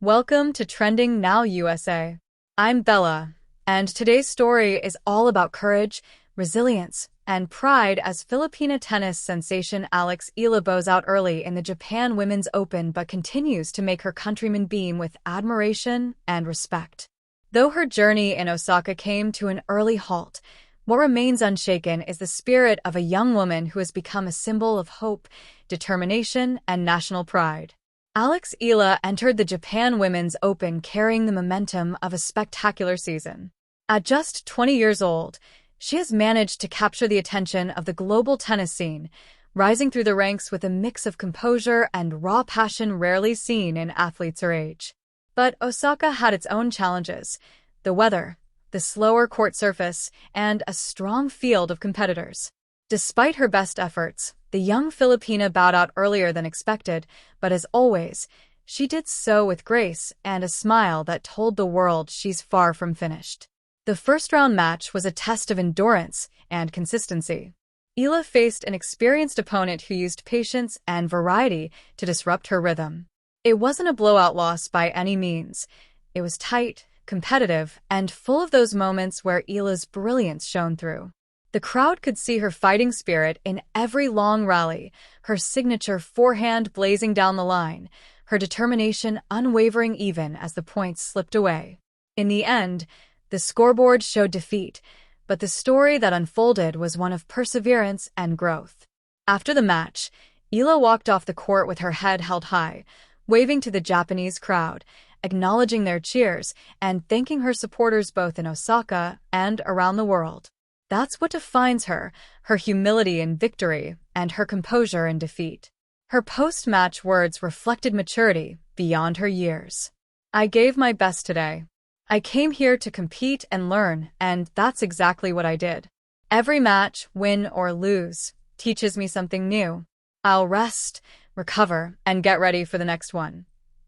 Welcome to Trending Now USA. I'm Bella, and today's story is all about courage, resilience, and pride as Filipina tennis sensation Alex Eala bows out early in the Japan Women's Open but continues to make her countrymen beam with admiration and respect. Though her journey in Osaka came to an early halt, what remains unshaken is the spirit of a young woman who has become a symbol of hope, determination, and national pride. Alex Eala entered the Japan Women's Open carrying the momentum of a spectacular season. At just 20 years old, she has managed to capture the attention of the global tennis scene, rising through the ranks with a mix of composure and raw passion rarely seen in athletes her age. But Osaka had its own challenges: the weather, the slower court surface, and a strong field of competitors. Despite her best efforts, the young Filipina bowed out earlier than expected, but as always, she did so with grace and a smile that told the world she's far from finished. The first-round match was a test of endurance and consistency. Eala faced an experienced opponent who used patience and variety to disrupt her rhythm. It wasn't a blowout loss by any means. It was tight, competitive, and full of those moments where Eala's brilliance shone through. The crowd could see her fighting spirit in every long rally, her signature forehand blazing down the line, her determination unwavering even as the points slipped away. In the end, the scoreboard showed defeat, but the story that unfolded was one of perseverance and growth. After the match, Eala walked off the court with her head held high, waving to the Japanese crowd, acknowledging their cheers, and thanking her supporters both in Osaka and around the world. That's what defines her humility in victory and her composure in defeat. Her post-match words reflected maturity beyond her years. "I gave my best today. I came here to compete and learn, and that's exactly what I did. Every match, win or lose, teaches me something new. I'll rest, recover, and get ready for the next one,"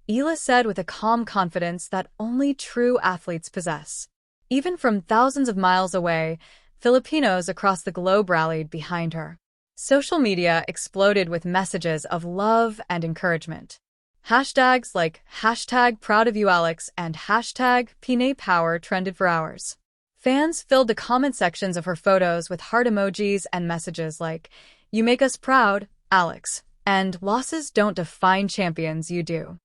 Eala said with a calm confidence that only true athletes possess. Even from thousands of miles away, Filipinos across the globe rallied behind her. Social media exploded with messages of love and encouragement. Hashtags like #ProudOfYouAlex and #PinayPower trended for hours. Fans filled the comment sections of her photos with heart emojis and messages like, "You make us proud, Alex," and "Losses don't define champions, you do."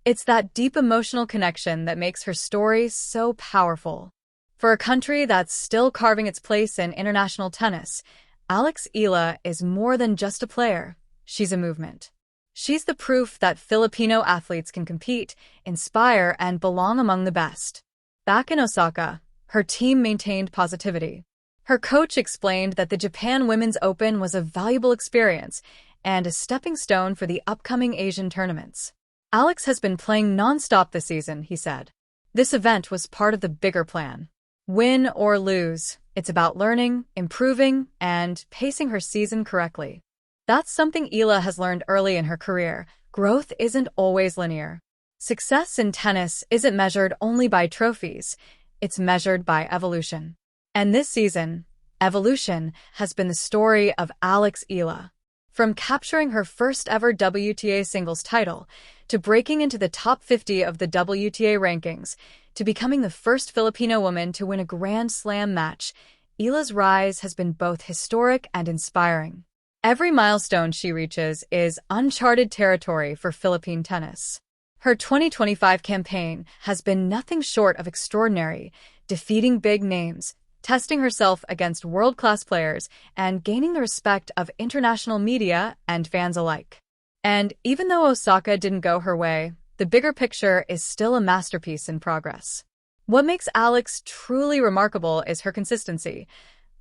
It's that deep emotional connection that makes her story so powerful. For a country that's still carving its place in international tennis, Alex Eala is more than just a player. She's a movement. She's the proof that Filipino athletes can compete, inspire, and belong among the best. Back in Osaka, her team maintained positivity. Her coach explained that the Japan Women's Open was a valuable experience and a stepping stone for the upcoming Asian tournaments. "Alex has been playing non-stop this season," he said. "This event was part of the bigger plan. Win or lose, it's about learning, improving, and pacing her season correctly." That's something Eala has learned early in her career. Growth isn't always linear. Success in tennis isn't measured only by trophies. It's measured by evolution. And this season, evolution has been the story of Alex Eala. From capturing her first ever WTA singles title, to breaking into the top 50 of the WTA rankings, to becoming the first Filipino woman to win a Grand Slam match, Eala's rise has been both historic and inspiring. Every milestone she reaches is uncharted territory for Philippine tennis. Her 2025 campaign has been nothing short of extraordinary, defeating big names, testing herself against world-class players, and gaining the respect of international media and fans alike. And even though Osaka didn't go her way, the bigger picture is still a masterpiece in progress. What makes Alex truly remarkable is her consistency,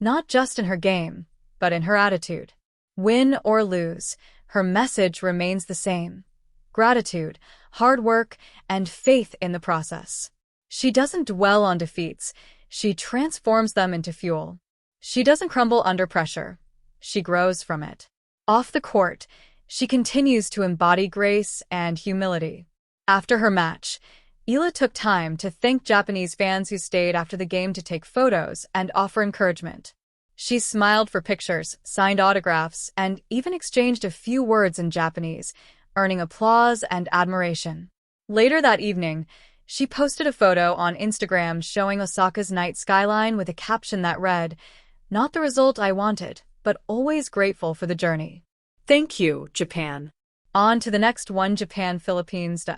not just in her game, but in her attitude. Win or lose, her message remains the same: gratitude, hard work, and faith in the process. She doesn't dwell on defeats, she transforms them into fuel. She doesn't crumble under pressure, she grows from it. Off the court, she continues to embody grace and humility. After her match, Eala took time to thank Japanese fans who stayed after the game to take photos and offer encouragement. She smiled for pictures, signed autographs, and even exchanged a few words in Japanese, earning applause and admiration. Later that evening, she posted a photo on Instagram showing Osaka's night skyline with a caption that read, "Not the result I wanted, but always grateful for the journey." Thank you, Japan. On to the next one, Japan Philippines Day.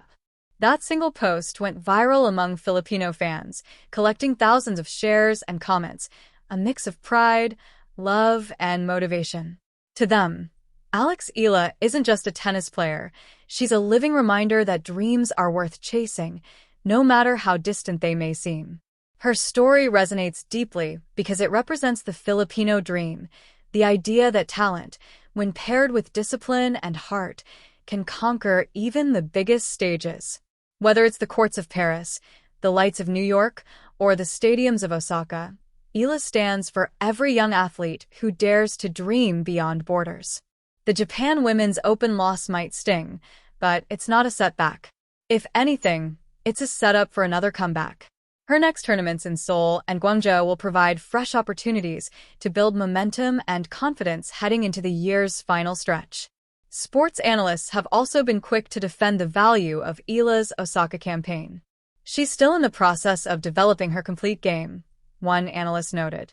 That single post went viral among Filipino fans, collecting thousands of shares and comments, a mix of pride, love, and motivation. To them, Alex Eala isn't just a tennis player. She's a living reminder that dreams are worth chasing, no matter how distant they may seem. Her story resonates deeply because it represents the Filipino dream, the idea that talent, when paired with discipline and heart, can conquer even the biggest stages. Whether it's the courts of Paris, the lights of New York, or the stadiums of Osaka, Eala stands for every young athlete who dares to dream beyond borders. The Japan Women's Open loss might sting, but it's not a setback. If anything, it's a setup for another comeback. Her next tournaments in Seoul and Guangzhou will provide fresh opportunities to build momentum and confidence heading into the year's final stretch. Sports analysts have also been quick to defend the value of Eala's Osaka campaign. She's still in the process of developing her complete game, one analyst noted.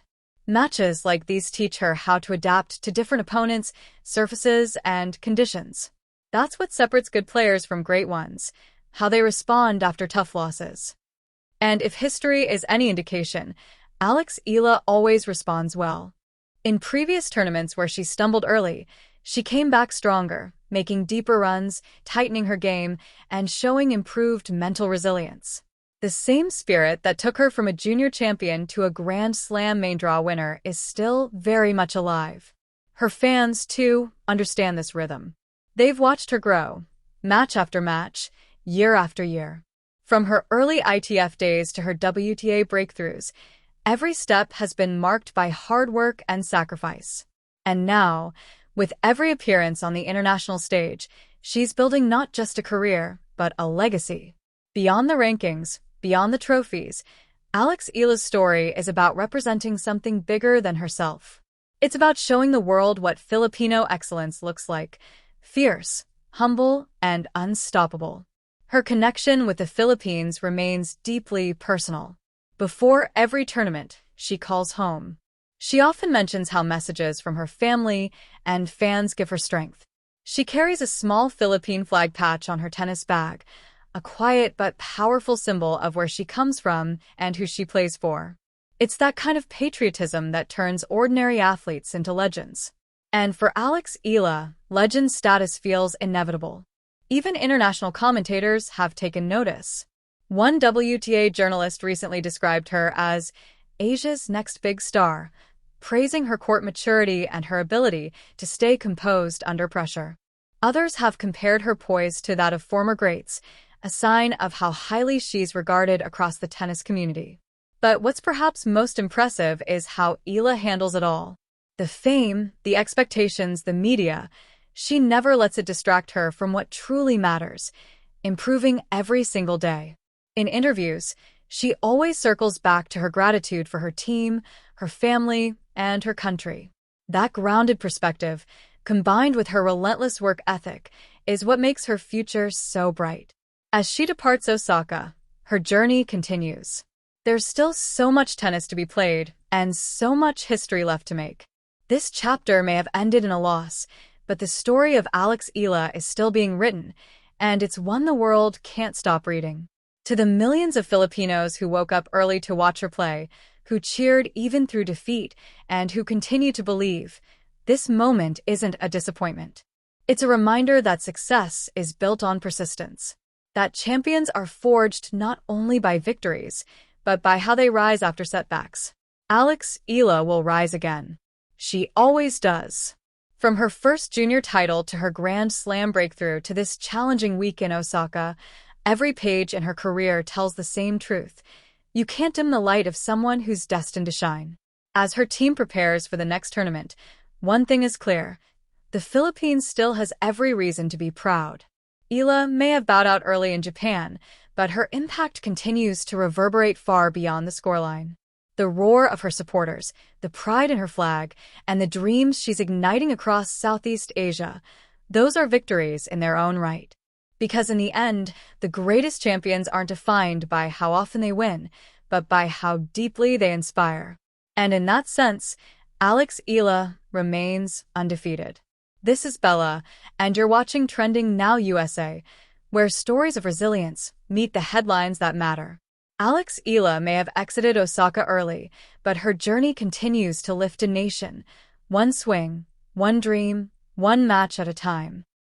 Matches like these teach her how to adapt to different opponents, surfaces, and conditions. That's what separates good players from great ones, how they respond after tough losses. And if history is any indication, Alex Eala always responds well. In previous tournaments where she stumbled early, she came back stronger, making deeper runs, tightening her game, and showing improved mental resilience. The same spirit that took her from a junior champion to a Grand Slam main draw winner is still very much alive. Her fans, too, understand this rhythm. They've watched her grow, match after match, year after year. From her early ITF days to her WTA breakthroughs, every step has been marked by hard work and sacrifice. And now, with every appearance on the international stage, she's building not just a career, but a legacy. Beyond the rankings, beyond the trophies, Alex Eala's story is about representing something bigger than herself. It's about showing the world what Filipino excellence looks like: fierce, humble, and unstoppable. Her connection with the Philippines remains deeply personal. Before every tournament, she calls home. She often mentions how messages from her family and fans give her strength. She carries a small Philippine flag patch on her tennis bag, a quiet but powerful symbol of where she comes from and who she plays for. It's that kind of patriotism that turns ordinary athletes into legends. And for Alex Eala, legend status feels inevitable. Even international commentators have taken notice. One WTA journalist recently described her as Asia's next big star, praising her court maturity and her ability to stay composed under pressure. Others have compared her poise to that of former greats, a sign of how highly she's regarded across the tennis community. But what's perhaps most impressive is how Eala handles it all. The fame, the expectations, the media, she never lets it distract her from what truly matters, improving every single day. In interviews, she always circles back to her gratitude for her team, her family, and her country. That grounded perspective, combined with her relentless work ethic, is what makes her future so bright. As she departs Osaka, her journey continues. There's still so much tennis to be played, and so much history left to make. This chapter may have ended in a loss, but the story of Alex Eala is still being written, and it's one the world can't stop reading. To the millions of Filipinos who woke up early to watch her play, who cheered even through defeat, and who continue to believe, this moment isn't a disappointment. It's a reminder that success is built on persistence, that champions are forged not only by victories, but by how they rise after setbacks. Alex Eala will rise again. She always does. From her first junior title to her Grand Slam breakthrough to this challenging week in Osaka, every page in her career tells the same truth. You can't dim the light of someone who's destined to shine. As her team prepares for the next tournament, one thing is clear: the Philippines still has every reason to be proud. Eala may have bowed out early in Japan, but her impact continues to reverberate far beyond the scoreline. The roar of her supporters, the pride in her flag, and the dreams she's igniting across Southeast Asia, those are victories in their own right. Because in the end, the greatest champions aren't defined by how often they win, but by how deeply they inspire. And in that sense, Alex Eala remains undefeated. This is Bella, and you're watching Trending Now USA, where stories of resilience meet the headlines that matter. Alex Eala may have exited Osaka early, but her journey continues to lift a nation, one swing, one dream, one match at a time.